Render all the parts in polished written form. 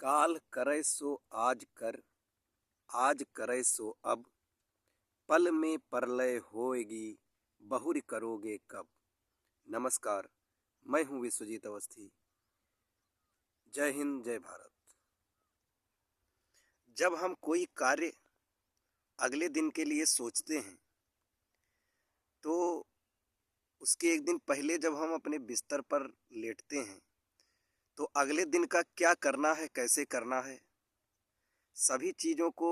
काल करे सो आज कर, आज करे सो अब, पल में परलय होएगी, बहुरी करोगे कब। नमस्कार, मैं हूं विश्वजीत अवस्थी। जय हिंद, जय भारत। जब हम कोई कार्य अगले दिन के लिए सोचते हैं तो उसके एक दिन पहले जब हम अपने बिस्तर पर लेटते हैं तो अगले दिन का क्या करना है, कैसे करना है, सभी चीज़ों को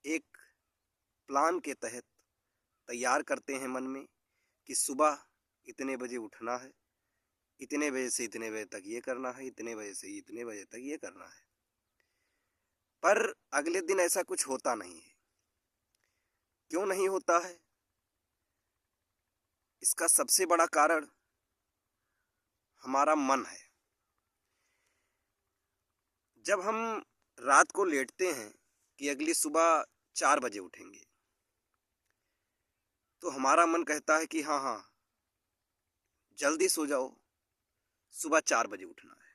एक प्लान के तहत तैयार करते हैं मन में कि सुबह इतने बजे उठना है, इतने बजे से इतने बजे तक ये करना है, इतने बजे से इतने बजे तक ये करना है। पर अगले दिन ऐसा कुछ होता नहीं है। क्यों नहीं होता है? इसका सबसे बड़ा कारण हमारा मन है। जब हम रात को लेटते हैं कि अगली सुबह 4 बजे उठेंगे तो हमारा मन कहता है कि हाँ हाँ, जल्दी सो जाओ, सुबह 4 बजे उठना है।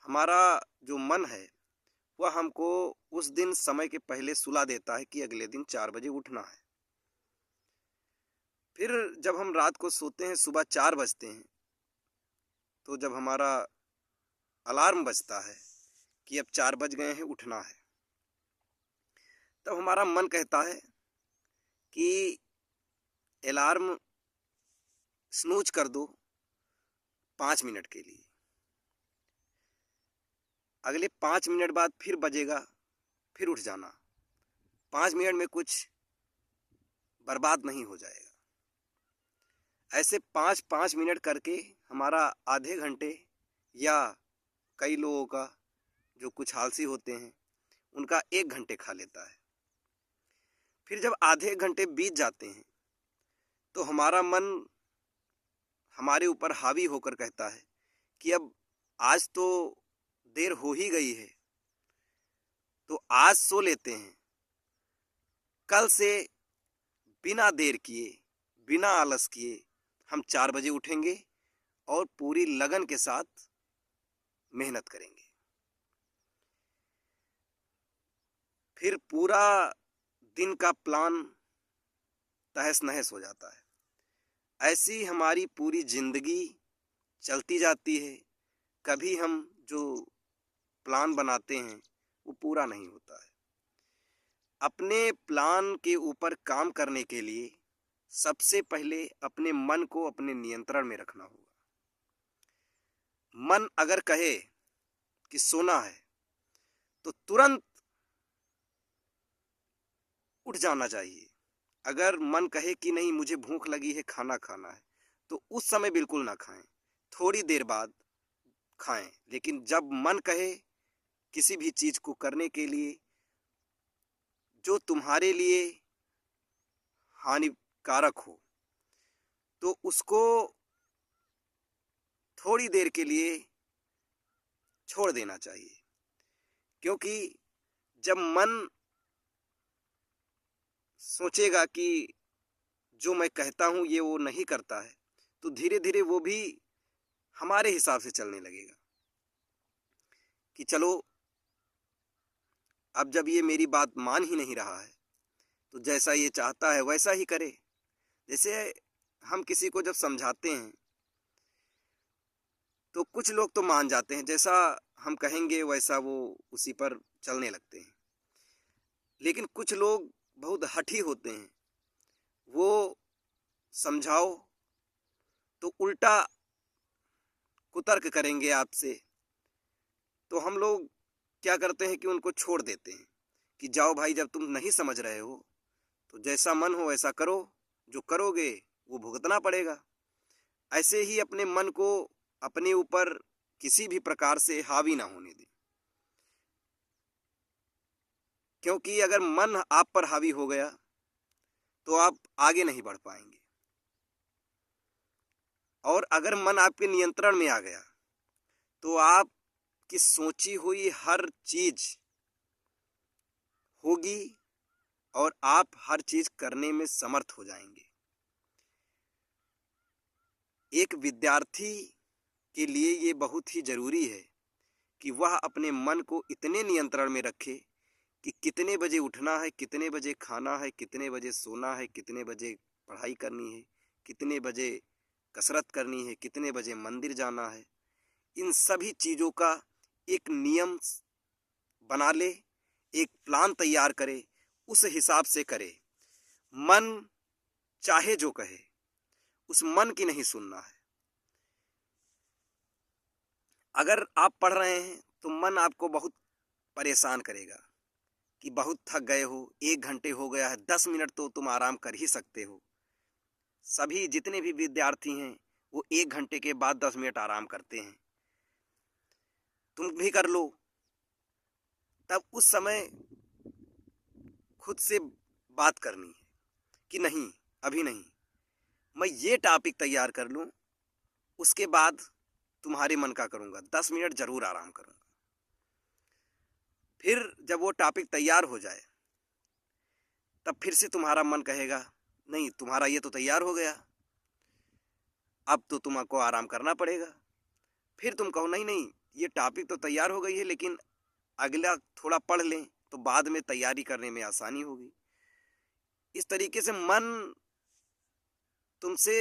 हमारा जो मन है वह हमको उस दिन समय के पहले सुला देता है कि अगले दिन 4 बजे उठना है। फिर जब हम रात को सोते हैं, सुबह 4 बजते हैं, तो जब हमारा अलार्म बजता है कि अब 4 बज गए हैं, उठना है, तब हमारा मन कहता है कि अलार्म स्नूज कर दो 5 मिनट के लिए। अगले 5 मिनट बाद फिर बजेगा, फिर उठ जाना। 5 मिनट में कुछ बर्बाद नहीं हो जाएगा। ऐसे 5-5 मिनट करके हमारा आधे घंटे, या कई लोगों का जो कुछ आलसी होते हैं उनका 1 घंटे खा लेता है। फिर जब आधे घंटे बीत जाते हैं तो हमारा मन हमारे ऊपर हावी होकर कहता है कि अब आज तो देर हो ही गई है, तो आज सो लेते हैं। कल से बिना देर किए, बिना आलस किए हम 4 बजे उठेंगे और पूरी लगन के साथ मेहनत करेंगे। फिर पूरा दिन का प्लान तहस नहस हो जाता है। ऐसी हमारी पूरी जिंदगी चलती जाती है। कभी हम जो प्लान बनाते हैं वो पूरा नहीं होता है। अपने प्लान के ऊपर काम करने के लिए सबसे पहले अपने मन को अपने नियंत्रण में रखना होगा। मन अगर कहे कि सोना है तो तुरंत उठ जाना चाहिए। अगर मन कहे कि नहीं, मुझे भूख लगी है, खाना खाना है, तो उस समय बिल्कुल ना खाएं, थोड़ी देर बाद खाएं। लेकिन जब मन कहे किसी भी चीज को करने के लिए जो तुम्हारे लिए हानिकारक हो, तो उसको थोड़ी देर के लिए छोड़ देना चाहिए। क्योंकि जब मन सोचेगा कि जो मैं कहता हूँ ये वो नहीं करता है, तो धीरे धीरे वो भी हमारे हिसाब से चलने लगेगा कि चलो, अब जब ये मेरी बात मान ही नहीं रहा है तो जैसा ये चाहता है वैसा ही करे। जैसे हम किसी को जब समझाते हैं तो कुछ लोग तो मान जाते हैं, जैसा हम कहेंगे वैसा वो उसी पर चलने लगते हैं। लेकिन कुछ लोग बहुत हठी होते हैं। वो समझाओ तो उल्टा कुतर्क करेंगे आपसे। तो हम लोग क्या करते हैं कि उनको छोड़ देते हैं कि जाओ भाई, जब तुम नहीं समझ रहे हो तो जैसा मन हो वैसा करो, जो करोगे वो भुगतना पड़ेगा। ऐसे ही अपने मन को अपने ऊपर किसी भी प्रकार से हावी ना होने दें। क्योंकि अगर मन आप पर हावी हो गया तो आप आगे नहीं बढ़ पाएंगे। और अगर मन आपके नियंत्रण में आ गया तो आपकी सोची हुई हर चीज होगी और आप हर चीज करने में समर्थ हो जाएंगे। एक विद्यार्थी के लिए ये बहुत ही जरूरी है कि वह अपने मन को इतने नियंत्रण में रखे कि कितने बजे उठना है, कितने बजे खाना है, कितने बजे सोना है, कितने बजे पढ़ाई करनी है, कितने बजे कसरत करनी है, कितने बजे मंदिर जाना है। इन सभी चीज़ों का एक नियम बना ले, एक प्लान तैयार करे, उस हिसाब से करे। मन चाहे जो कहे, उस मन की नहीं सुनना है। अगर आप पढ़ रहे हैं तो मन आपको बहुत परेशान करेगा कि बहुत थक गए हो, 1 घंटे हो गया है, 10 मिनट तो तुम आराम कर ही सकते हो। सभी जितने भी विद्यार्थी हैं वो 1 घंटे के बाद 10 मिनट आराम करते हैं। तुम भी कर लो। तब उस समय खुद से बात करनी है कि नहीं, अभी नहीं, मैं ये टॉपिक तैयार कर लूँ, उसके बाद तुम्हारे मन का करूँगा, 10 मिनट ज़रूर आराम करूँगा। फिर जब वो टॉपिक तैयार हो जाए तब फिर से तुम्हारा मन कहेगा नहीं, तुम्हारा ये तो तैयार हो गया, अब तो तुमको आराम करना पड़ेगा। फिर तुम कहो नहीं नहीं, ये टॉपिक तो तैयार हो गई है, लेकिन अगला थोड़ा पढ़ लें तो बाद में तैयारी करने में आसानी होगी। इस तरीके से मन तुमसे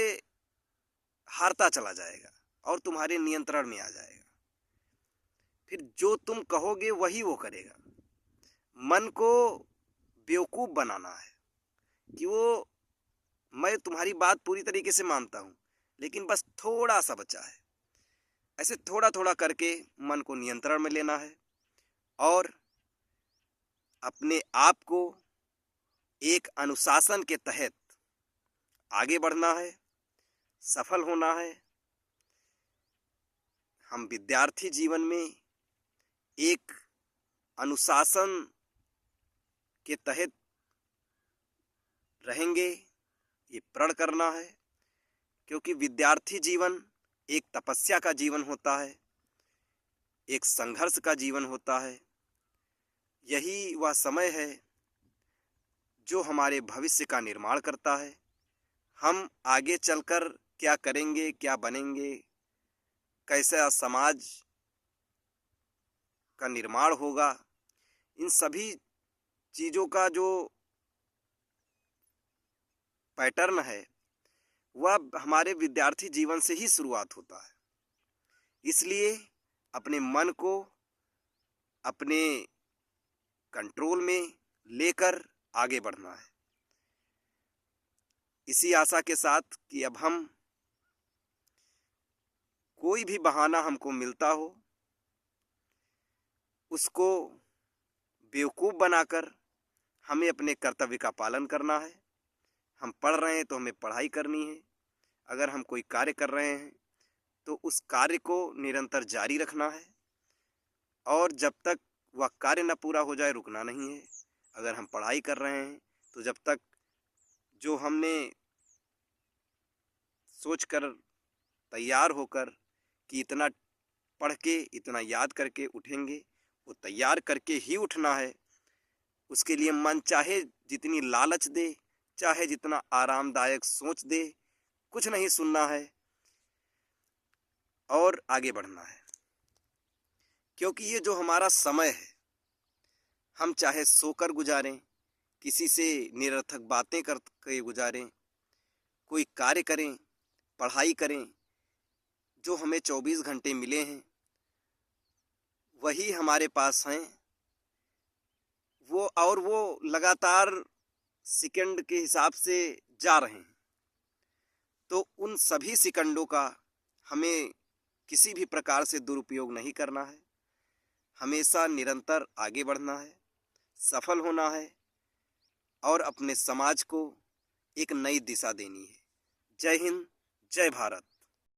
हारता चला जाएगा और तुम्हारे नियंत्रण में आ जाएगा। फिर जो तुम कहोगे वही वो करेगा। मन को बेवकूफ़ बनाना है कि वो, मैं तुम्हारी बात पूरी तरीके से मानता हूँ, लेकिन बस थोड़ा सा बचा है। ऐसे थोड़ा थोड़ा करके मन को नियंत्रण में लेना है और अपने आप को एक अनुशासन के तहत आगे बढ़ना है, सफल होना है। हम विद्यार्थी जीवन में एक अनुशासन के तहत रहेंगे, ये प्रण करना है, क्योंकि विद्यार्थी जीवन एक तपस्या का जीवन होता है, एक संघर्ष का जीवन होता है। यही वह समय है जो हमारे भविष्य का निर्माण करता है। हम आगे चलकर क्या करेंगे, क्या बनेंगे, कैसा समाज का निर्माण होगा, इन सभी चीज़ों का जो पैटर्न है वह हमारे विद्यार्थी जीवन से ही शुरुआत होता है। इसलिए अपने मन को अपने कंट्रोल में लेकर आगे बढ़ना है। इसी आशा के साथ कि अब हम कोई भी बहाना हमको मिलता हो उसको बेवकूफ़ बनाकर हमें अपने कर्तव्य का पालन करना है। हम पढ़ रहे हैं तो हमें पढ़ाई करनी है। अगर हम कोई कार्य कर रहे हैं तो उस कार्य को निरंतर जारी रखना है और जब तक वह कार्य न पूरा हो जाए रुकना नहीं है। अगर हम पढ़ाई कर रहे हैं तो जब तक जो हमने सोचकर तैयार होकर कि इतना पढ़ के इतना याद करके उठेंगे, वो तैयार करके ही उठना है। उसके लिए मन चाहे जितनी लालच दे, चाहे जितना आरामदायक सोच दे, कुछ नहीं सुनना है और आगे बढ़ना है। क्योंकि ये जो हमारा समय है, हम चाहे सोकर गुजारें, किसी से निरर्थक बातें करके गुजारें, कोई कार्य करें, पढ़ाई करें, जो हमें 24 घंटे मिले हैं वही हमारे पास हैं। वो लगातार सेकंड के हिसाब से जा रहे हैं। तो उन सभी सेकंडों का हमें किसी भी प्रकार से दुरुपयोग नहीं करना है। हमेशा निरंतर आगे बढ़ना है, सफल होना है और अपने समाज को एक नई दिशा देनी है। जय हिंद, जय भारत।